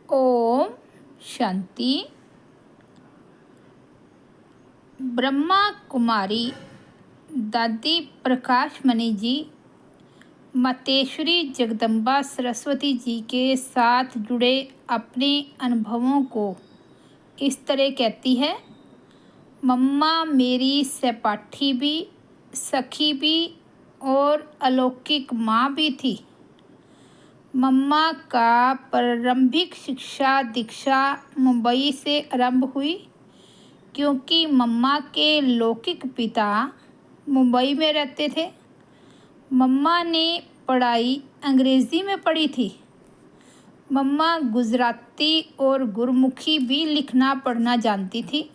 ओम शांति। ब्रह्मा कुमारी दादी प्रकाश मणि जी मातेश्वरी जगदम्बा सरस्वती जी के साथ जुड़े अपने अनुभवों को इस तरह कहती है। मम्मा मेरी सहपाठी भी, सखी भी और अलौकिक माँ भी थी। मम्मा का प्रारंभिक शिक्षा दीक्षा मुंबई से आरंभ हुई, क्योंकि मम्मा के लौकिक पिता मुंबई में रहते थे। मम्मा ने पढ़ाई अंग्रेज़ी में पढ़ी थी। मम्मा गुजराती और गुरमुखी भी लिखना पढ़ना जानती थी।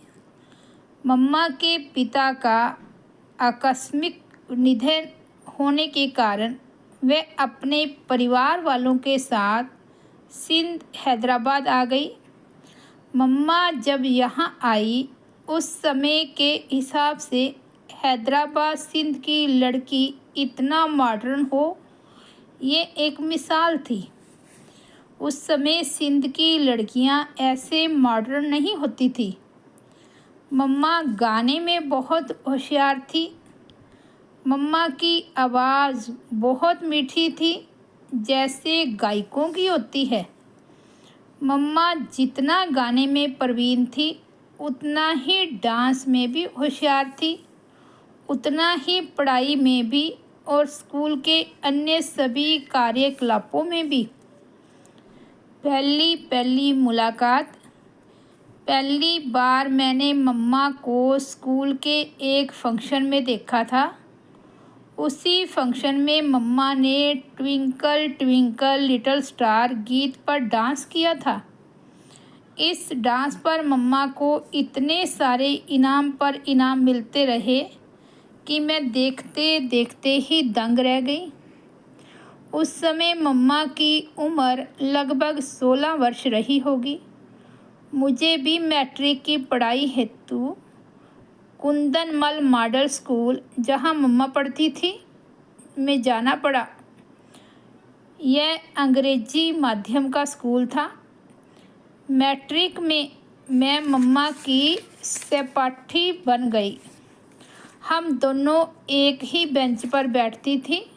मम्मा के पिता का आकस्मिक निधन होने के कारण वे अपने परिवार वालों के साथ सिंध हैदराबाद आ गई। मम्मा जब यहाँ आई उस समय के हिसाब से हैदराबाद सिंध की लड़की इतना मॉडर्न हो, ये एक मिसाल थी। उस समय सिंध की लड़कियाँ ऐसे मॉडर्न नहीं होती थी। मम्मा गाने में बहुत होशियार थी। मम्मा की आवाज़ बहुत मीठी थी, जैसे गायकों की होती है। मम्मा जितना गाने में प्रवीण थी, उतना ही डांस में भी होशियार थी, उतना ही पढ़ाई में भी और स्कूल के अन्य सभी कार्यकलापों में भी। पहली मुलाकात। पहली बार मैंने मम्मा को स्कूल के एक फंक्शन में देखा था। उसी फंक्शन में मम्मा ने ट्विंकल ट्विंकल लिटिल स्टार गीत पर डांस किया था। इस डांस पर मम्मा को इतने सारे इनाम पर इनाम मिलते रहे कि मैं देखते देखते ही दंग रह गई। उस समय मम्मा की उम्र लगभग 16 वर्ष रही होगी। मुझे भी मैट्रिक की पढ़ाई हेतु कुंदनमल मॉडल स्कूल, जहां मम्मा पढ़ती थी, में जाना पड़ा। यह अंग्रेजी माध्यम का स्कूल था। मैट्रिक में मैं मम्मा की सहपाठी बन गई। हम दोनों एक ही बेंच पर बैठती थी,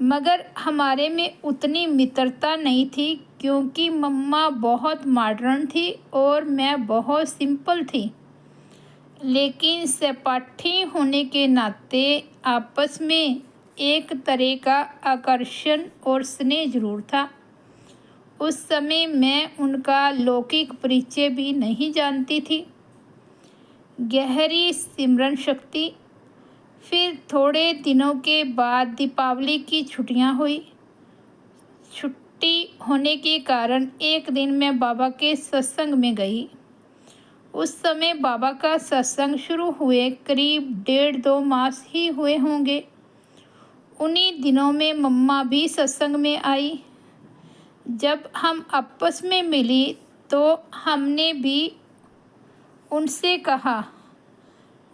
मगर हमारे में उतनी मित्रता नहीं थी, क्योंकि मम्मा बहुत मॉडर्न थी और मैं बहुत सिंपल थी। लेकिन सहपाठी होने के नाते आपस में एक तरह का आकर्षण और स्नेह जरूर था। उस समय मैं उनका लौकिक परिचय भी नहीं जानती थी। गहरी सिमरन शक्ति। फिर थोड़े दिनों के बाद दीपावली की छुट्टियां हुई। छुट्टी होने के कारण एक दिन मैं बाबा के सत्संग में गई। उस समय बाबा का सत्संग शुरू हुए करीब 1.5-2 मास ही हुए होंगे। उन्हीं दिनों में मम्मा भी सत्संग में आई। जब हम आपस में मिली तो हमने भी उनसे कहा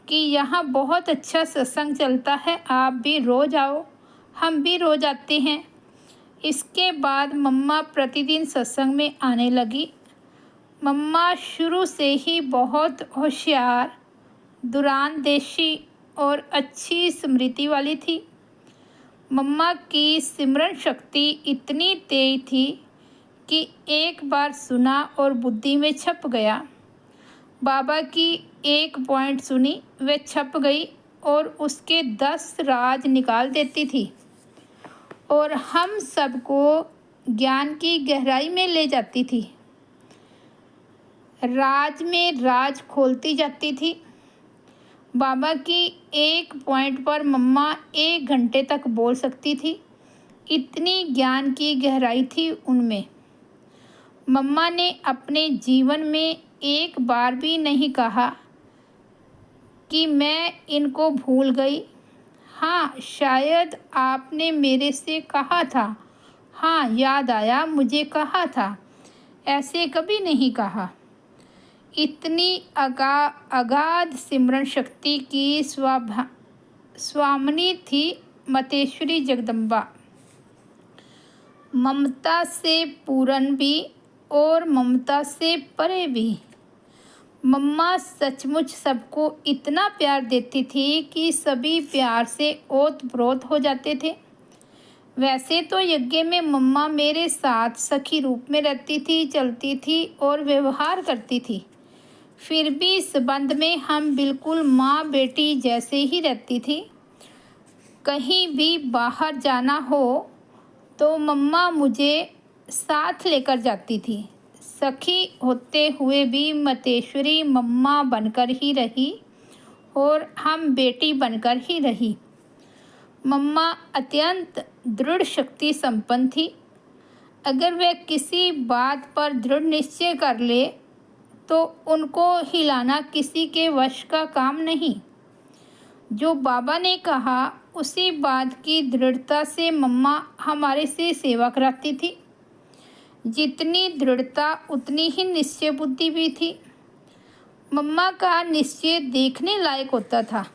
कि यहाँ बहुत अच्छा सत्संग चलता है, आप भी रोज़ आओ। हम भी रोज़ आते हैं। इसके बाद मम्मा प्रतिदिन सत्संग में आने लगी। मम्मा शुरू से ही बहुत होशियार, दूरंदेशी और अच्छी स्मृति वाली थी। मम्मा की सिमरन शक्ति इतनी तेज थी कि एक बार सुना और बुद्धि में छप गया। बाबा की एक पॉइंट सुनी, वे छप गई और उसके 10 राज निकाल देती थी और हम सबको ज्ञान की गहराई में ले जाती थी। राज में राज खोलती जाती थी। बाबा की एक पॉइंट पर मम्मा 1 घंटे तक बोल सकती थी, इतनी ज्ञान की गहराई थी उनमें। मम्मा ने अपने जीवन में एक बार भी नहीं कहा कि मैं इनको भूल गई। हाँ, शायद आपने मेरे से कहा था, हाँ याद आया, मुझे कहा था। ऐसे कभी नहीं कहा। इतनी अगाध सिमरन शक्ति की स्वामिनी थी मातेश्वरी जगदम्बा। ममता से पूर्ण भी और ममता से परे भी। मम्मा सचमुच सबको इतना प्यार देती थी कि सभी प्यार से ओत-प्रोत हो जाते थे। वैसे तो यज्ञ में मम्मा मेरे साथ सखी रूप में रहती थी, चलती थी और व्यवहार करती थी। फिर भी इस संबंध में हम बिल्कुल माँ बेटी जैसे ही रहती थी। कहीं भी बाहर जाना हो तो मम्मा मुझे साथ लेकर जाती थी। सखी होते हुए भी मतेश्वरी मम्मा बनकर ही रही और हम बेटी बनकर ही रही। मम्मा अत्यंत दृढ़ शक्ति संपन्न थी। अगर वह किसी बात पर दृढ़ निश्चय कर ले तो उनको हिलाना किसी के वश का काम नहीं। जो बाबा ने कहा उसी बात की दृढ़ता से मम्मा हमारे से सेवा कराती थी। जितनी दृढ़ता उतनी ही निश्चय बुद्धि भी थी। मम्मा का निश्चय देखने लायक होता था।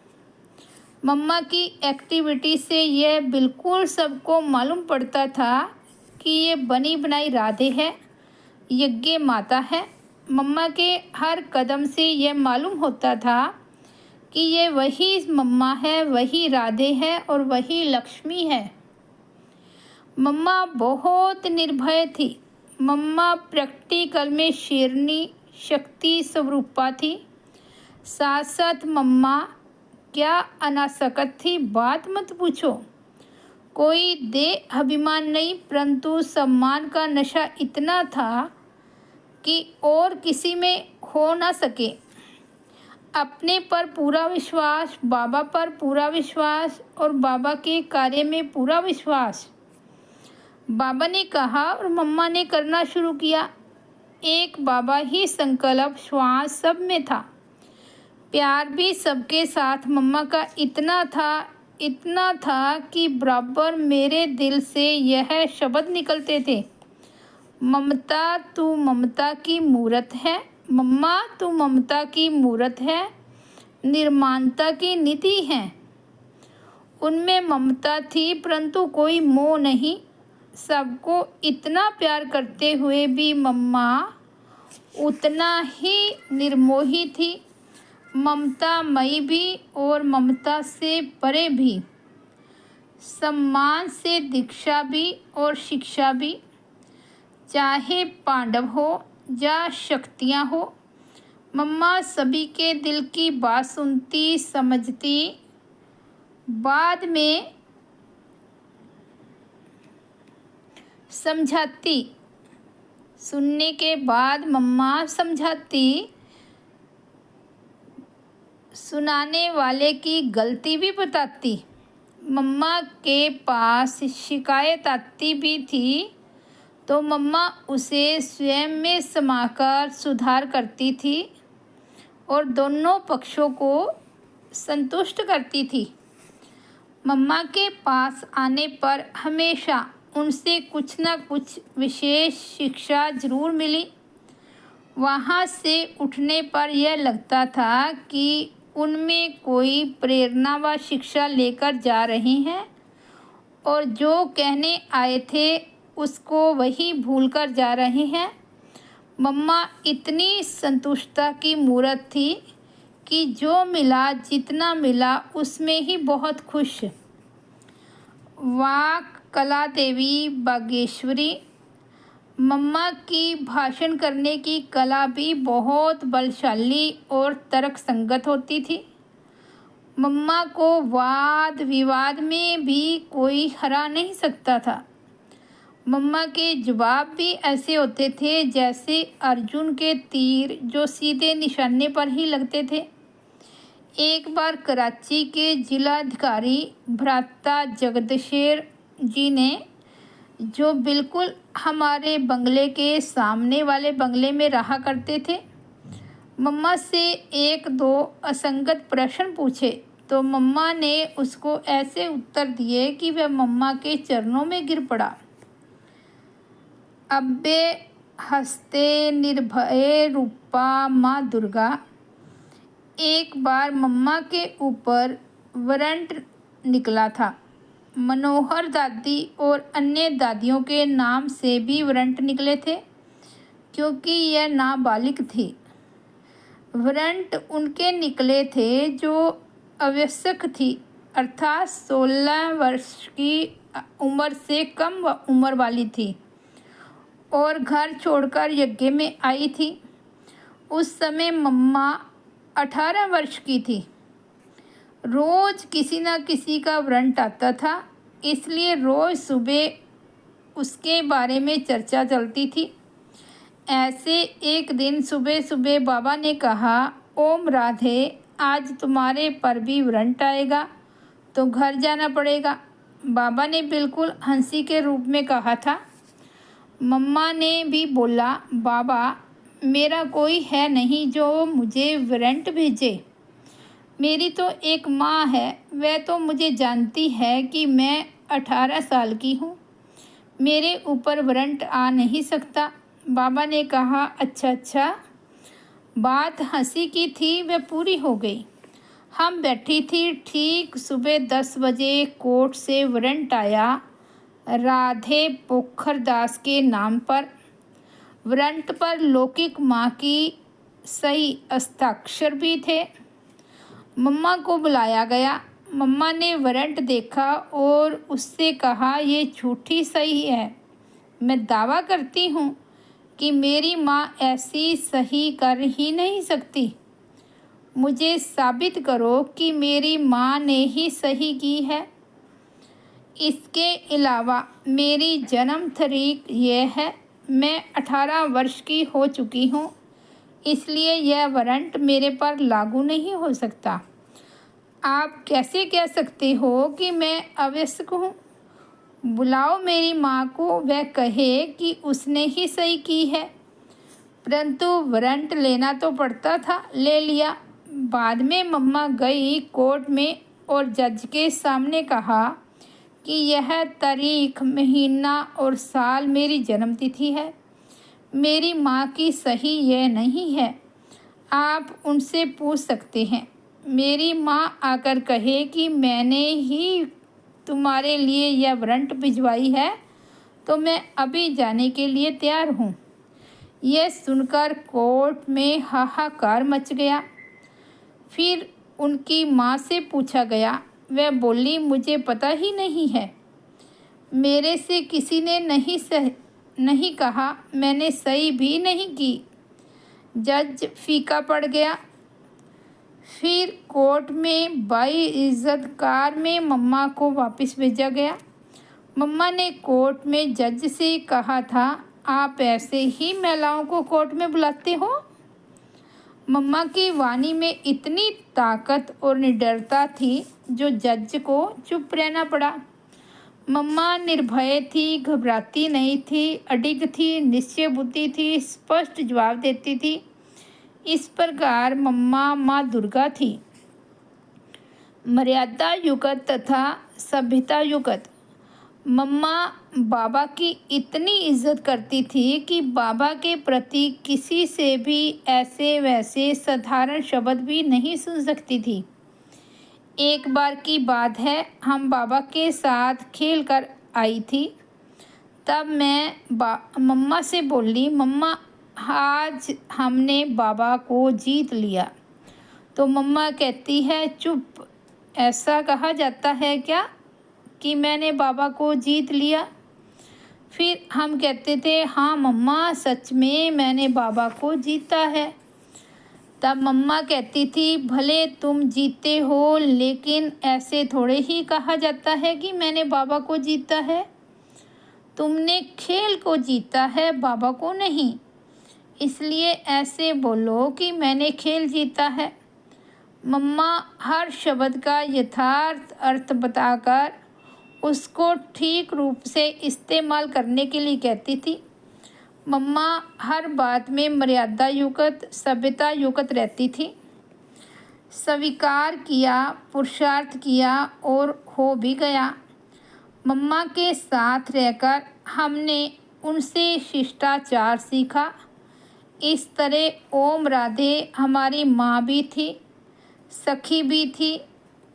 मम्मा की एक्टिविटी से यह बिल्कुल सबको मालूम पड़ता था कि ये बनी बनाई राधे है, यज्ञ माता है। मम्मा के हर कदम से यह मालूम होता था कि ये वही मम्मा है, वही राधे है और वही लक्ष्मी है। मम्मा बहुत निर्भय थी। मम्मा प्रैक्टिकल में शेरनी शक्ति स्वरूपा थी। साथ साथ मम्मा क्या अनासक्त थी, बात मत पूछो। कोई देह अभिमान नहीं, परंतु सम्मान का नशा इतना था कि और किसी में हो ना सके। अपने पर पूरा विश्वास, बाबा पर पूरा विश्वास और बाबा के कार्य में पूरा विश्वास। बाबा ने कहा और मम्मा ने करना शुरू किया। एक बाबा ही संकल्प श्वास सब में था। प्यार भी सबके साथ मम्मा का इतना था कि बराबर मेरे दिल से यह शब्द निकलते थे, ममता तू ममता की मूरत है, मम्मा तू ममता की मूरत है, निर्माणता की निधि है। उनमें ममता थी परंतु कोई मोह नहीं। सबको इतना प्यार करते हुए भी मम्मा उतना ही निर्मोही थी। ममतामयी भी और ममता से परे भी। सम्मान से दीक्षा भी और शिक्षा भी। चाहे पांडव हो या शक्तियाँ हो, मम्मा सभी के दिल की बात सुनती, समझती। बाद में समझाती। सुनने के बाद मम्मा समझाती। सुनाने वाले की गलती भी बताती। मम्मा के पास शिकायत आती भी थी तो मम्मा उसे स्वयं में समाकर सुधार करती थी और दोनों पक्षों को संतुष्ट करती थी। मम्मा के पास आने पर हमेशा उनसे कुछ न कुछ विशेष शिक्षा जरूर मिली। वहाँ से उठने पर यह लगता था कि उनमें कोई प्रेरणा व शिक्षा लेकर जा रहे हैं और जो कहने आए थे उसको वही भूलकर जा रहे हैं। मम्मा इतनी संतुष्टता की मूरत थी कि जो मिला, जितना मिला उसमें ही बहुत खुश। वाक कला देवी बागेश्वरी। मम्मा की भाषण करने की कला भी बहुत बलशाली और तर्क संगत होती थी। मम्मा को वाद विवाद में भी कोई हरा नहीं सकता था। मम्मा के जवाब भी ऐसे होते थे जैसे अर्जुन के तीर, जो सीधे निशाने पर ही लगते थे। एक बार कराची के जिलाधिकारी भ्राता जगदशेर जी ने, जो बिल्कुल हमारे बंगले के सामने वाले बंगले में रहा करते थे, मम्मा से एक दो असंगत प्रश्न पूछे तो मम्मा ने उसको ऐसे उत्तर दिए कि वह मम्मा के चरणों में गिर पड़ा। अब्बे हंसते निर्भय रूपा माँ दुर्गा। एक बार मम्मा के ऊपर वारंट निकला था। मनोहर दादी और अन्य दादियों के नाम से भी वारंट निकले थे। क्योंकि यह नाबालिग थी। वारंट उनके निकले थे जो आवश्यक थी, अर्थात 16 वर्ष की उम्र से कम उम्र वाली थी और घर छोड़कर यज्ञ में आई थी। उस समय मम्मा 18 वर्ष की थी। रोज़ किसी न किसी का वारंट आता था, इसलिए रोज़ सुबह उसके बारे में चर्चा चलती थी। ऐसे एक दिन सुबह सुबह बाबा ने कहा, ओम राधे, आज तुम्हारे पर भी वारंट आएगा तो घर जाना पड़ेगा। बाबा ने बिल्कुल हंसी के रूप में कहा था। मम्मा ने भी बोला, बाबा, मेरा कोई है नहीं जो मुझे वारंट भेजे। मेरी तो एक माँ है, वह तो मुझे जानती है कि मैं 18 साल की हूँ, मेरे ऊपर वारंट आ नहीं सकता। बाबा ने कहा, अच्छा अच्छा। बात हंसी की थी, वह पूरी हो गई। हम बैठी थी, ठीक सुबह 10 बजे कोर्ट से वारंट आया राधे पोखरदास के नाम पर। वारंट पर लौकिक माँ की सही हस्ताक्षर भी थे। मम्मा को बुलाया गया। मम्मा ने वारंट देखा और उससे कहा, ये झूठी सही है। मैं दावा करती हूँ कि मेरी माँ ऐसी सही कर ही नहीं सकती। मुझे साबित करो कि मेरी माँ ने ही सही की है। इसके अलावा मेरी जन्म तारीख यह है, मैं 18 वर्ष की हो चुकी हूँ, इसलिए यह वारंट मेरे पर लागू नहीं हो सकता। आप कैसे कह सकते हो कि मैं अवयस्क हूँ? बुलाओ मेरी माँ को, वह कहे कि उसने ही सही की है। परंतु वारंट लेना तो पड़ता था, ले लिया। बाद में मम्मा गई कोर्ट में और जज के सामने कहा कि यह तारीख, महीना और साल मेरी जन्मतिथि है, मेरी माँ की सही यह नहीं है। आप उनसे पूछ सकते हैं। मेरी माँ आकर कहे कि मैंने ही तुम्हारे लिए यह वारंट भिजवाई है तो मैं अभी जाने के लिए तैयार हूँ। यह सुनकर कोर्ट में हाहाकार मच गया। फिर उनकी माँ से पूछा गया। वह बोली, मुझे पता ही नहीं है, मेरे से किसी ने नहीं कहा, मैंने सही भी नहीं की। जज फीका पड़ गया। फिर कोर्ट में बाइज्जतकार में मम्मा को वापस भेजा गया। मम्मा ने कोर्ट में जज से कहा था, आप ऐसे ही महिलाओं को कोर्ट में बुलाते हो? मम्मा की वाणी में इतनी ताकत और निडरता थी जो जज को चुप रहना पड़ा। मम्मा निर्भय थी, घबराती नहीं थी, अडिग थी, निश्चय बुद्धि थी, स्पष्ट जवाब देती थी। इस प्रकार मम्मा माँ दुर्गा थी, मर्यादा युक्त तथा सभ्यता युक्त। मम्मा बाबा की इतनी इज्जत करती थी कि बाबा के प्रति किसी से भी ऐसे वैसे साधारण शब्द भी नहीं सुन सकती थी। एक बार की बात है, हम बाबा के साथ खेल कर आई थी। तब मैं मम्मा से बोली, मम्मा, आज हमने बाबा को जीत लिया। तो मम्मा कहती है, चुप, ऐसा कहा जाता है क्या कि मैंने बाबा को जीत लिया? फिर हम कहते थे, हाँ मम्मा, सच में मैंने बाबा को जीता है। तब मम्मा कहती थी, भले तुम जीते हो, लेकिन ऐसे थोड़े ही कहा जाता है कि मैंने बाबा को जीता है। तुमने खेल को जीता है, बाबा को नहीं। इसलिए ऐसे बोलो कि मैंने खेल जीता है। मम्मा हर शब्द का यथार्थ अर्थ बताकर उसको ठीक रूप से इस्तेमाल करने के लिए कहती थी। मम्मा हर बात में मर्यादा युक्त, सभ्यता युक्त रहती थी। स्वीकार किया, पुरुषार्थ किया और हो भी गया। मम्मा के साथ रहकर हमने उनसे शिष्टाचार सीखा। इस तरह ओम राधे हमारी माँ भी थी, सखी भी थी,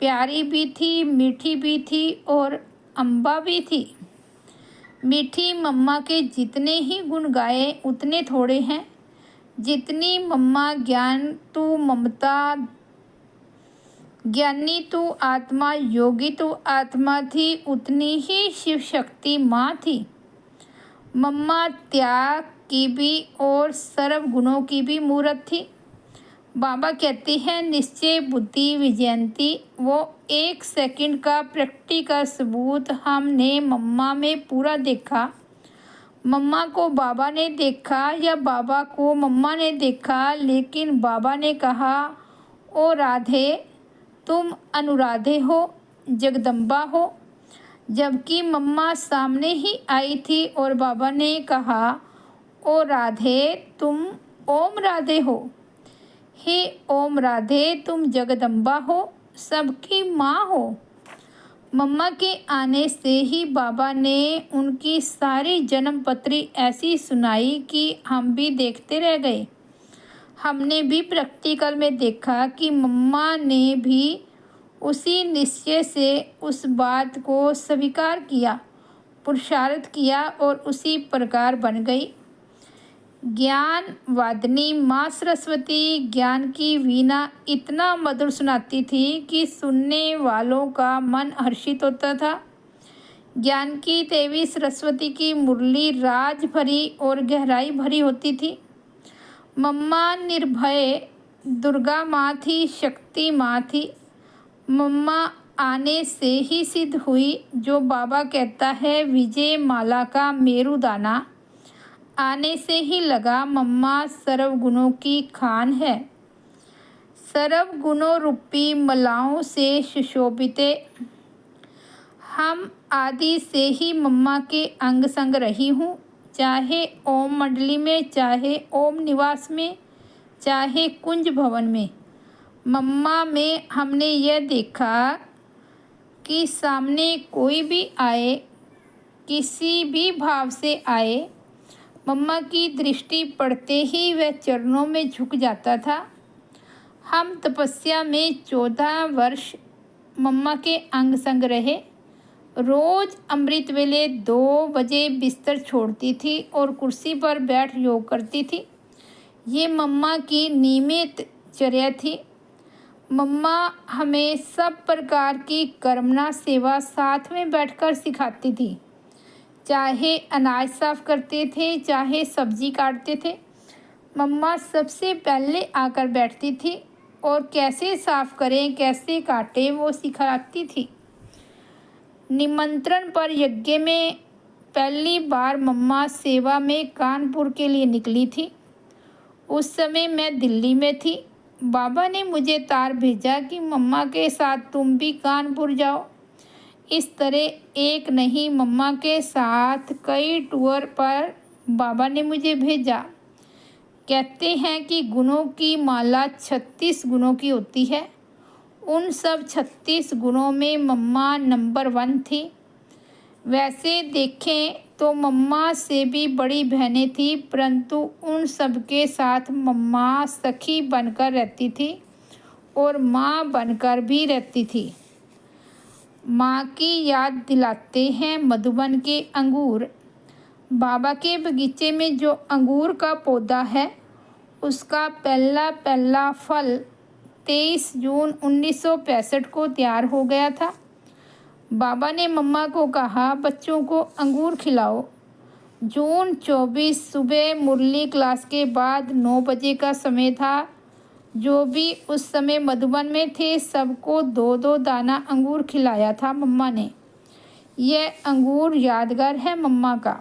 प्यारी भी थी, मीठी भी थी और अम्बा भी थी। मीठी मम्मा के जितने ही गुण गाए उतने थोड़े हैं। जितनी मम्मा ज्ञान तू ममता, ज्ञानी तू आत्मा, योगी तू आत्मा थी, उतनी ही शिव शक्ति माँ थी। मम्मा त्याग की भी और सर्व गुणों की भी मूर्त थी। बाबा कहते हैं निश्चय बुद्धि विजयंती, वो 1 सेकंड का प्रैक्टिकल सबूत हमने मम्मा में पूरा देखा। मम्मा को बाबा ने देखा या बाबा को मम्मा ने देखा, लेकिन बाबा ने कहा ओ राधे तुम अनुराधे हो, जगदम्बा हो। जबकि मम्मा सामने ही आई थी और बाबा ने कहा ओ राधे तुम ओम राधे हो। हे ओम राधे तुम जगदम्बा हो, सबकी माँ हो। मम्मा के आने से ही बाबा ने उनकी सारी जन्म पत्री ऐसी सुनाई कि हम भी देखते रह गए। हमने भी प्रैक्टिकल में देखा कि मम्मा ने भी उसी निश्चय से उस बात को स्वीकार किया, पुरुषार्थ किया और उसी प्रकार बन गई। ज्ञान वादिनी माँ सरस्वती ज्ञान की वीणा इतना मधुर सुनाती थी कि सुनने वालों का मन हर्षित होता था। ज्ञान की देवी सरस्वती की मुरली राज भरी और गहराई भरी होती थी। मम्मा निर्भय दुर्गा माँ थी, शक्ति माँ थी। मम्मा आने से ही सिद्ध हुई जो बाबा कहता है विजय माला का मेरुदाना। आने से ही लगा मम्मा सर्व गुणों की खान है। सर्व गुणों रूपी मलाओं से सुशोभित हम आदि से ही मम्मा के अंग संग रही हूँ, चाहे ओम मंडली में, चाहे ओम निवास में, चाहे कुंज भवन में। मम्मा में हमने यह देखा कि सामने कोई भी आए, किसी भी भाव से आए, मम्मा की दृष्टि पड़ते ही वह चरणों में झुक जाता था। हम तपस्या में 14 वर्ष मम्मा के अंग संग रहे। रोज अमृत वेले 2 बजे बिस्तर छोड़ती थी और कुर्सी पर बैठ योग करती थी। ये मम्मा की नियमित चर्या थी। मम्मा हमें सब प्रकार की कर्मणा सेवा साथ में बैठकर सिखाती थी। चाहे अनाज साफ करते थे, चाहे सब्जी काटते थे, मम्मा सबसे पहले आकर बैठती थी और कैसे साफ करें, कैसे काटें वो सिखाती थी। निमंत्रण पर यज्ञ में पहली बार मम्मा सेवा में कानपुर के लिए निकली थी। उस समय मैं दिल्ली में थी। बाबा ने मुझे तार भेजा कि मम्मा के साथ तुम भी कानपुर जाओ। इस तरह एक नहीं मम्मा के साथ कई टूर पर बाबा ने मुझे भेजा। कहते हैं कि गुणों की माला 36 गुणों की होती है। उन सब 36 गुणों में मम्मा नंबर 1 थी। वैसे देखें तो मम्मा से भी बड़ी बहनें थी, परंतु उन सब के साथ मम्मा सखी बनकर रहती थी और माँ बनकर भी रहती थी। माँ की याद दिलाते हैं मधुबन के अंगूर। बाबा के बगीचे में जो अंगूर का पौधा है, उसका पहला पहला फल 23 जून 1965 को तैयार हो गया था। बाबा ने मम्मा को कहा बच्चों को अंगूर खिलाओ। जून 24 सुबह मुरली क्लास के बाद 9 बजे का समय था। जो भी उस समय मधुबन में थे सबको 2-2 दाना अंगूर खिलाया था मम्मा ने। यह अंगूर यादगार है मम्मा का।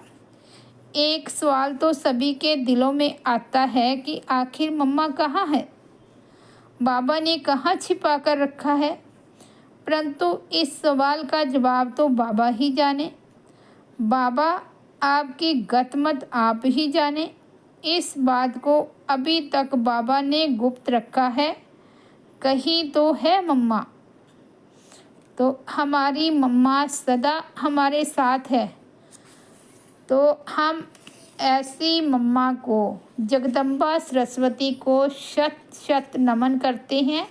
एक सवाल तो सभी के दिलों में आता है कि आखिर मम्मा कहाँ है, बाबा ने कहाँ छिपा कर रखा है। परंतु इस सवाल का जवाब तो बाबा ही जाने। बाबा आपकी गतमत आप ही जाने। इस बात को अभी तक बाबा ने गुप्त रखा है। कहीं तो है मम्मा, तो हमारी मम्मा सदा हमारे साथ है। तो हम ऐसी मम्मा को, जगदम्बा सरस्वती को शत शत नमन करते हैं।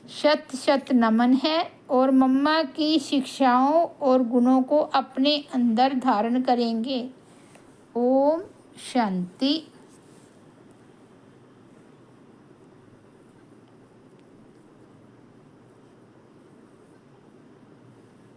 शत शत नमन है और मम्मा की शिक्षाओं और गुणों को अपने अंदर धारण करेंगे। ओम शांति।